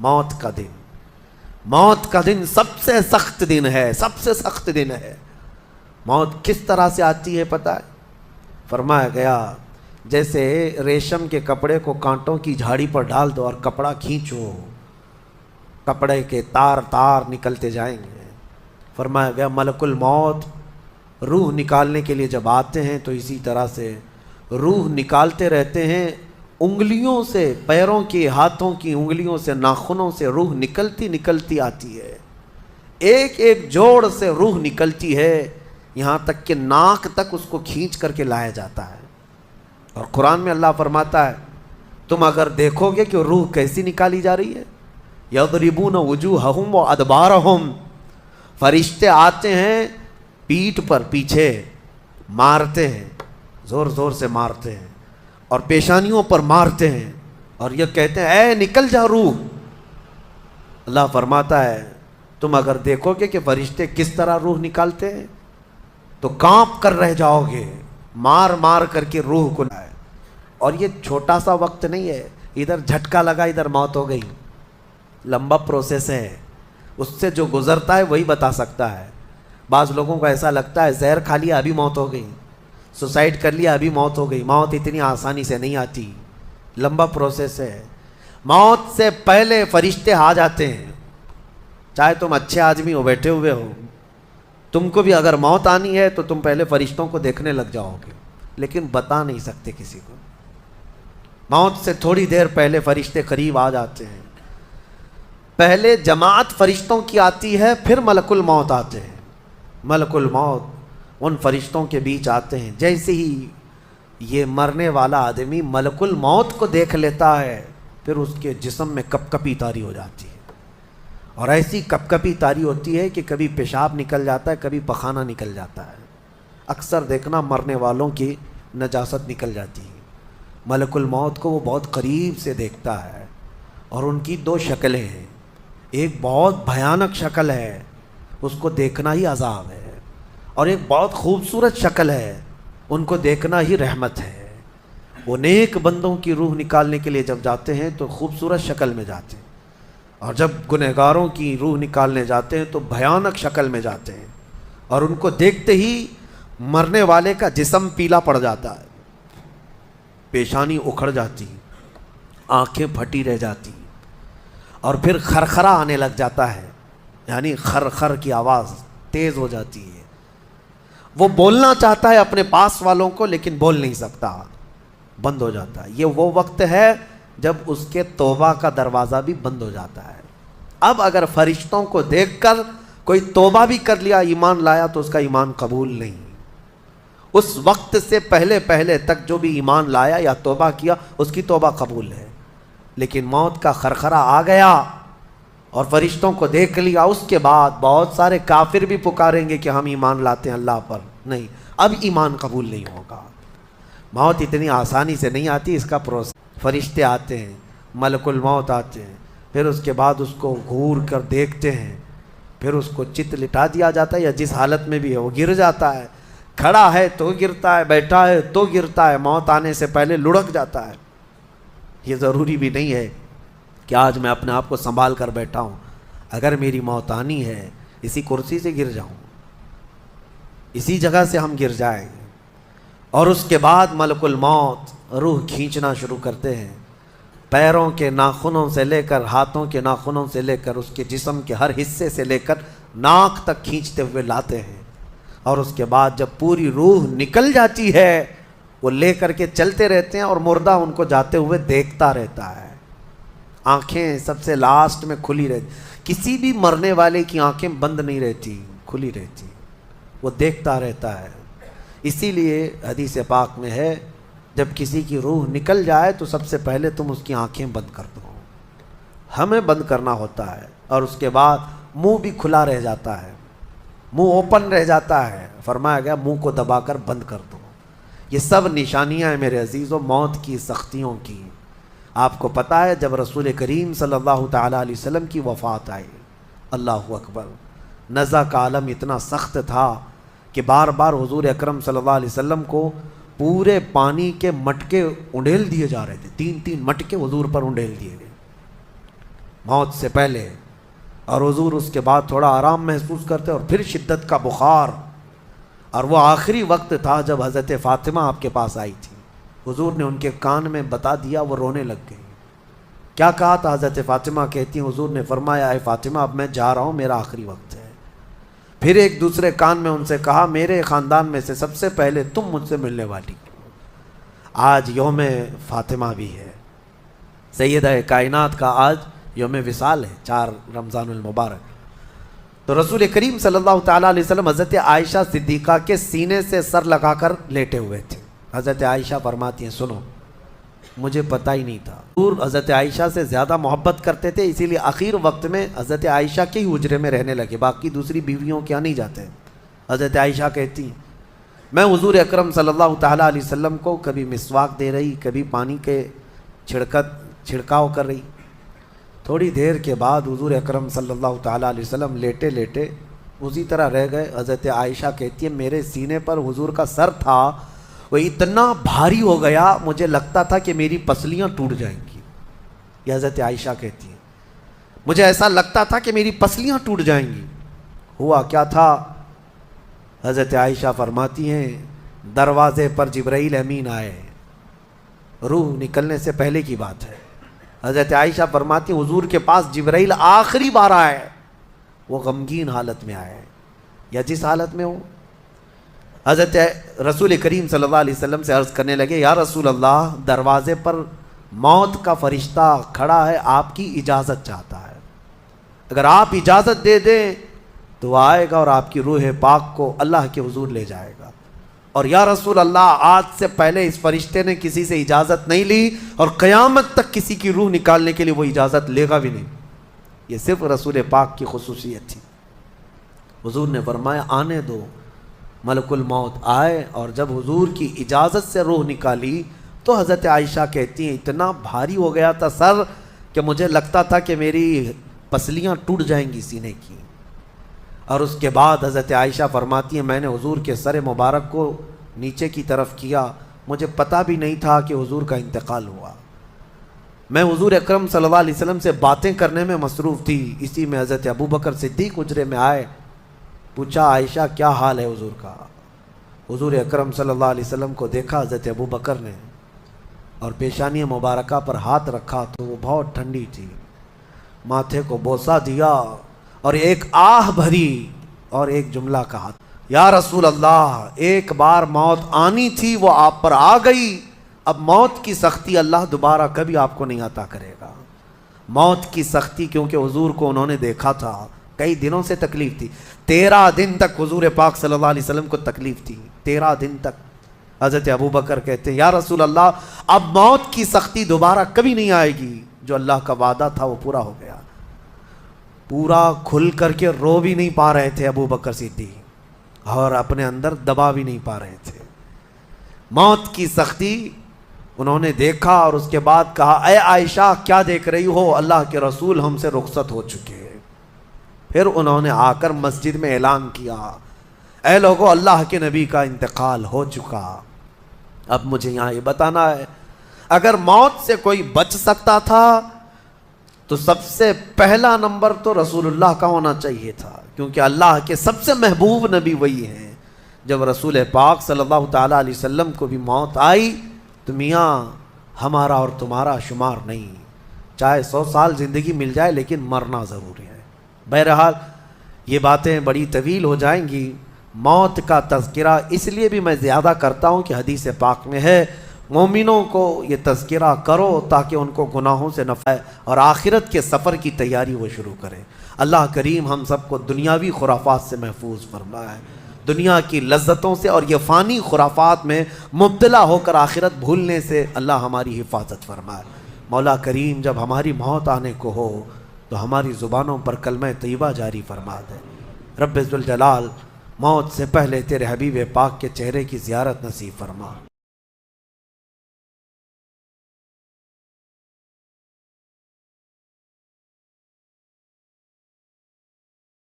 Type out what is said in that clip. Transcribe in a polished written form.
موت کا دن، موت کا دن سب سے سخت دن ہے، سب سے سخت دن ہے۔ موت کس طرح سے آتی ہے پتہ ہے؟ فرمایا گیا جیسے ریشم کے کپڑے کو کانٹوں کی جھاڑی پر ڈال دو اور کپڑا کھینچو، کپڑے کے تار تار نکلتے جائیں گے۔ فرمایا گیا ملک الموت روح نکالنے کے لیے جب آتے ہیں تو اسی طرح سے روح نکالتے رہتے ہیں، انگلیوں سے، پیروں کی، ہاتھوں کی انگلیوں سے، ناخنوں سے روح نکلتی نکلتی آتی ہے، ایک ایک جوڑ سے روح نکلتی ہے، یہاں تک کہ ناک تک اس کو کھینچ کر کے لایا جاتا ہے۔ اور قرآن میں اللہ فرماتا ہے تم اگر دیکھو گے کہ روح کیسی نکالی جا رہی ہے، یضربون وجوہہم وادبارہم، فرشتے آتے ہیں پیٹھ پر، پیچھے مارتے ہیں، زور زور سے مارتے ہیں اور پیشانیوں پر مارتے ہیں اور یہ کہتے ہیں اے نکل جا روح۔ اللہ فرماتا ہے تم اگر دیکھو گے کہ فرشتے کس طرح روح نکالتے ہیں تو کانپ کر رہ جاؤ گے، مار مار کر کے روح کو لائے۔ اور یہ چھوٹا سا وقت نہیں ہے، ادھر جھٹکا لگا ادھر موت ہو گئی، لمبا پروسیس ہے، اس سے جو گزرتا ہے وہی بتا سکتا ہے۔ بعض لوگوں کو ایسا لگتا ہے زہر کھا لیا ابھی موت ہو گئی، سوسائڈ کر لیا ابھی موت ہو گئی۔ موت اتنی آسانی سے نہیں آتی، لمبا پروسیس ہے۔ موت سے پہلے فرشتے آ جاتے ہیں، چاہے تم اچھے آدمی ہو، بیٹھے ہوئے ہو، تم کو بھی اگر موت آنی ہے تو تم پہلے فرشتوں کو دیکھنے لگ جاؤ گے، لیکن بتا نہیں سکتے کسی کو۔ موت سے تھوڑی دیر پہلے فرشتے قریب آ جاتے ہیں، پہلے جماعت فرشتوں کی آتی ہے، پھر ملک الموت آتے ہیں۔ ملک الموت ان فرشتوں کے بیچ آتے ہیں، جیسے ہی یہ مرنے والا آدمی ملک الموت کو دیکھ لیتا ہے پھر اس کے جسم میں کپ کپی طاری ہو جاتی ہے، اور ایسی کپ کپی طاری ہوتی ہے کہ کبھی پیشاب نکل جاتا ہے، کبھی پخانہ نکل جاتا ہے۔ اکثر دیکھنا مرنے والوں کی نجاست نکل جاتی ہے۔ ملک الموت کو وہ بہت قریب سے دیکھتا ہے، اور ان کی دو شکلیں ہیں، ایک بہت بھیانک شکل ہے، اس کو دیکھنا ہی عذاب ہے، اور ایک بہت خوبصورت شکل ہے، ان کو دیکھنا ہی رحمت ہے۔ وہ نیک بندوں کی روح نکالنے کے لیے جب جاتے ہیں تو خوبصورت شکل میں جاتے ہیں، اور جب گنہگاروں کی روح نکالنے جاتے ہیں تو بھیانک شکل میں جاتے ہیں، اور ان کو دیکھتے ہی مرنے والے کا جسم پیلا پڑ جاتا ہے، پیشانی اکھڑ جاتی، آنکھیں پھٹی رہ جاتی، اور پھر خرخرا آنے لگ جاتا ہے، یعنی خر خر کی آواز تیز ہو جاتی ہے۔ وہ بولنا چاہتا ہے اپنے پاس والوں کو لیکن بول نہیں سکتا، بند ہو جاتا ہے۔ یہ وہ وقت ہے جب اس کے توبہ کا دروازہ بھی بند ہو جاتا ہے۔ اب اگر فرشتوں کو دیکھ کر کوئی توبہ بھی کر لیا، ایمان لایا، تو اس کا ایمان قبول نہیں۔ اس وقت سے پہلے پہلے تک جو بھی ایمان لایا یا توبہ کیا اس کی توبہ قبول ہے، لیکن موت کا خرخرا آ گیا اور فرشتوں کو دیکھ لیا، اس کے بعد بہت سارے کافر بھی پکاریں گے کہ ہم ایمان لاتے ہیں اللہ پر، نہیں، اب ایمان قبول نہیں ہوگا۔ موت اتنی آسانی سے نہیں آتی، اس کا پروسیس۔ فرشتے آتے ہیں، ملک الموت آتے ہیں، پھر اس کے بعد اس کو گھور کر دیکھتے ہیں، پھر اس کو چت لٹا دیا جاتا ہے، یا جس حالت میں بھی ہے وہ گر جاتا ہے، کھڑا ہے تو گرتا ہے، بیٹھا ہے تو گرتا ہے، موت آنے سے پہلے لڑک جاتا ہے۔ یہ ضروری بھی نہیں ہے کہ آج میں اپنے آپ کو سنبھال کر بیٹھا ہوں، اگر میری موت آنی ہے اسی کرسی سے گر جاؤں، اسی جگہ سے ہم گر جائیں گے۔ اور اس کے بعد ملک الموت روح کھینچنا شروع کرتے ہیں، پیروں کے ناخنوں سے لے کر، ہاتھوں کے ناخنوں سے لے کر، اس کے جسم کے ہر حصے سے لے کر ناک تک کھینچتے ہوئے لاتے ہیں، اور اس کے بعد جب پوری روح نکل جاتی ہے وہ لے کر کے چلتے رہتے ہیں، اور مردہ ان کو جاتے ہوئے دیکھتا رہتا ہے۔ آنکھیں سب سے لاسٹ میں کھلی رہتی، کسی بھی مرنے والے کی آنکھیں بند نہیں رہتی، کھلی رہتی، وہ دیکھتا رہتا ہے۔ اسی لیے حدیث پاک میں ہے جب کسی کی روح نکل جائے تو سب سے پہلے تم اس کی آنکھیں بند کر دو، ہمیں بند کرنا ہوتا ہے، اور اس کے بعد منہ بھی کھلا رہ جاتا ہے، منہ اوپن رہ جاتا ہے، فرمایا گیا منہ کو دبا کر بند کر دو۔ یہ سب نشانیاں ہیں میرے عزیزوں موت کی، سختیوں کی۔ آپ کو پتہ ہے جب رسول کریم صلی اللہ تعالیٰ علیہ وسلم کی وفات آئی، اللہ اکبر، نزع کا عالم اتنا سخت تھا کہ بار بار حضور اکرم صلی اللہ علیہ وسلم کو پورے پانی کے مٹکے انڈیل دیے جا رہے تھے، 3 مٹکے حضور پر انڈیل دیے گئے۔ موت سے پہلے، اور حضور اس کے بعد تھوڑا آرام محسوس کرتے اور پھر شدت کا بخار، اور وہ آخری وقت تھا جب حضرت فاطمہ آپ کے پاس آئی تھی، حضور نے ان کے کان میں بتا دیا، وہ رونے لگ گئی۔ کیا کہا تھا؟ حضرت فاطمہ کہتی ہیں حضور نے فرمایا اے فاطمہ اب میں جا رہا ہوں، میرا آخری وقت ہے۔ پھر ایک دوسرے کان میں ان سے کہا میرے خاندان میں سے سب سے پہلے تم مجھ سے ملنے والی۔ آج یوم فاطمہ بھی ہے، سیدہ کائنات کا آج یوم وصال ہے، 4 رمضان المبارک۔ تو رسول کریم صلی اللہ تعالیٰ علیہ وسلم حضرت عائشہ صدیقہ کے سینے سے سر لگا کر لیٹے ہوئے تھے۔ حضرت عائشہ فرماتی ہیں سنو مجھے پتہ ہی نہیں تھا۔ حضور حضرت عائشہ سے زیادہ محبت کرتے تھے، اسی لیے آخر وقت میں حضرت عائشہ کے ہی حجرے میں رہنے لگے، باقی دوسری بیویوں کیا نہیں جاتے۔ حضرت عائشہ کہتی ہیں میں حضور اکرم صلی اللہ تعالیٰ علیہ وسلم کو کبھی مسواک دے رہی، کبھی پانی کے چھڑکاؤ کر رہی۔ تھوڑی دیر کے بعد حضور اکرم صلی اللہ تعالیٰ علیہ وسلم لیٹے لیٹے اسی طرح رہ گئے۔ حضرت عائشہ کہتی ہے میرے سینے پر حضور کا سر تھا، وہ اتنا بھاری ہو گیا مجھے لگتا تھا کہ میری پسلیاں ٹوٹ جائیں گی۔ یہ حضرت عائشہ کہتی ہیں مجھے ایسا لگتا تھا کہ میری پسلیاں ٹوٹ جائیں گی۔ ہوا کیا تھا؟ حضرت عائشہ فرماتی ہیں دروازے پر جبرائیل امین آئے، روح نکلنے سے پہلے کی بات ہے۔ حضرت عائشہ فرماتی ہیں حضور کے پاس جبرائیل آخری بار آئے، وہ غمگین حالت میں آئے یا جس حالت میں ہو۔ حضرت رسول کریم صلی اللہ علیہ وسلم سے عرض کرنے لگے یا رسول اللہ دروازے پر موت کا فرشتہ کھڑا ہے، آپ کی اجازت چاہتا ہے، اگر آپ اجازت دے دیں تو وہ آئے گا اور آپ کی روح پاک کو اللہ کے حضور لے جائے گا۔ اور یا رسول اللہ آج سے پہلے اس فرشتے نے کسی سے اجازت نہیں لی اور قیامت تک کسی کی روح نکالنے کے لیے وہ اجازت لے گا بھی نہیں۔ یہ صرف رسول پاک کی خصوصیت تھی۔ حضور نے فرمایا آنے دو، ملک الموت آئے، اور جب حضور کی اجازت سے روح نکالی تو حضرت عائشہ کہتی ہیں اتنا بھاری ہو گیا تھا سر کہ مجھے لگتا تھا کہ میری پسلیاں ٹوٹ جائیں گی سینے کی۔ اور اس کے بعد حضرت عائشہ فرماتی ہیں میں نے حضور کے سر مبارک کو نیچے کی طرف کیا، مجھے پتہ بھی نہیں تھا کہ حضور کا انتقال ہوا۔ میں حضور اکرم صلی اللہ علیہ وسلم سے باتیں کرنے میں مصروف تھی، اسی میں حضرت ابوبکر صدیق حجرے میں آئے، پوچھا عائشہ کیا حال ہے حضور کا؟ حضور اکرم صلی اللہ علیہ وسلم کو دیکھا حضرت ابوبکر نے اور پیشانی مبارکہ پر ہاتھ رکھا تو وہ بہت ٹھنڈی تھی، ماتھے کو بوسہ دیا اور ایک آہ بھری اور ایک جملہ کہا یا رسول اللہ ایک بار موت آنی تھی وہ آپ پر آ گئی، اب موت کی سختی اللہ دوبارہ کبھی آپ کو نہیں عطا کرے گا۔ موت کی سختی کیونکہ حضور کو انہوں نے دیکھا تھا، کئی دنوں سے تکلیف تھی، 13 دن تک حضور پاک صلی اللہ علیہ وسلم کو تکلیف تھی، 13 دن تک۔ حضرت ابوبکر کہتے ہیں یا رسول اللہ اب موت کی سختی دوبارہ کبھی نہیں آئے گی، جو اللہ کا وعدہ تھا وہ پورا ہو گیا۔ پورا کھل کر کے رو بھی نہیں پا رہے تھے ابوبکر صدیق اور اپنے اندر دبا بھی نہیں پا رہے تھے۔ موت کی سختی انہوں نے دیکھا اور اس کے بعد کہا اے عائشہ کیا دیکھ رہی ہو، اللہ کے رسول ہم سے رخصت ہو چکے۔ پھر انہوں نے آ کر مسجد میں اعلان کیا اے لوگو اللہ کے نبی کا انتقال ہو چکا۔ اب مجھے یہاں یہ بتانا ہے اگر موت سے کوئی بچ سکتا تھا تو سب سے پہلا نمبر تو رسول اللہ کا ہونا چاہیے تھا، کیونکہ اللہ کے سب سے محبوب نبی وہی ہیں۔ جب رسول پاک صلی اللہ تعالیٰ علیہ وسلم کو بھی موت آئی تو میاں ہمارا اور تمہارا شمار نہیں، چاہے 100 سال زندگی مل جائے لیکن مرنا ضروری ہے۔ بہرحال یہ باتیں بڑی طویل ہو جائیں گی، موت کا تذکرہ اس لیے بھی میں زیادہ کرتا ہوں کہ حدیث پاک میں ہے مومنوں کو یہ تذکرہ کرو تاکہ ان کو گناہوں سے نفع اور آخرت کے سفر کی تیاری وہ شروع کریں۔ اللہ کریم ہم سب کو دنیاوی خرافات سے محفوظ فرمائے، دنیا کی لذتوں سے اور یہ فانی خرافات میں مبتلا ہو کر آخرت بھولنے سے اللہ ہماری حفاظت فرمائے۔ مولا کریم جب ہماری موت آنے کو ہو تو ہماری زبانوں پر کلمہ طیبہ جاری فرما دے۔ رب ذوالجلال موت سے پہلے تیرے حبیب پاک کے چہرے کی زیارت نصیب فرما۔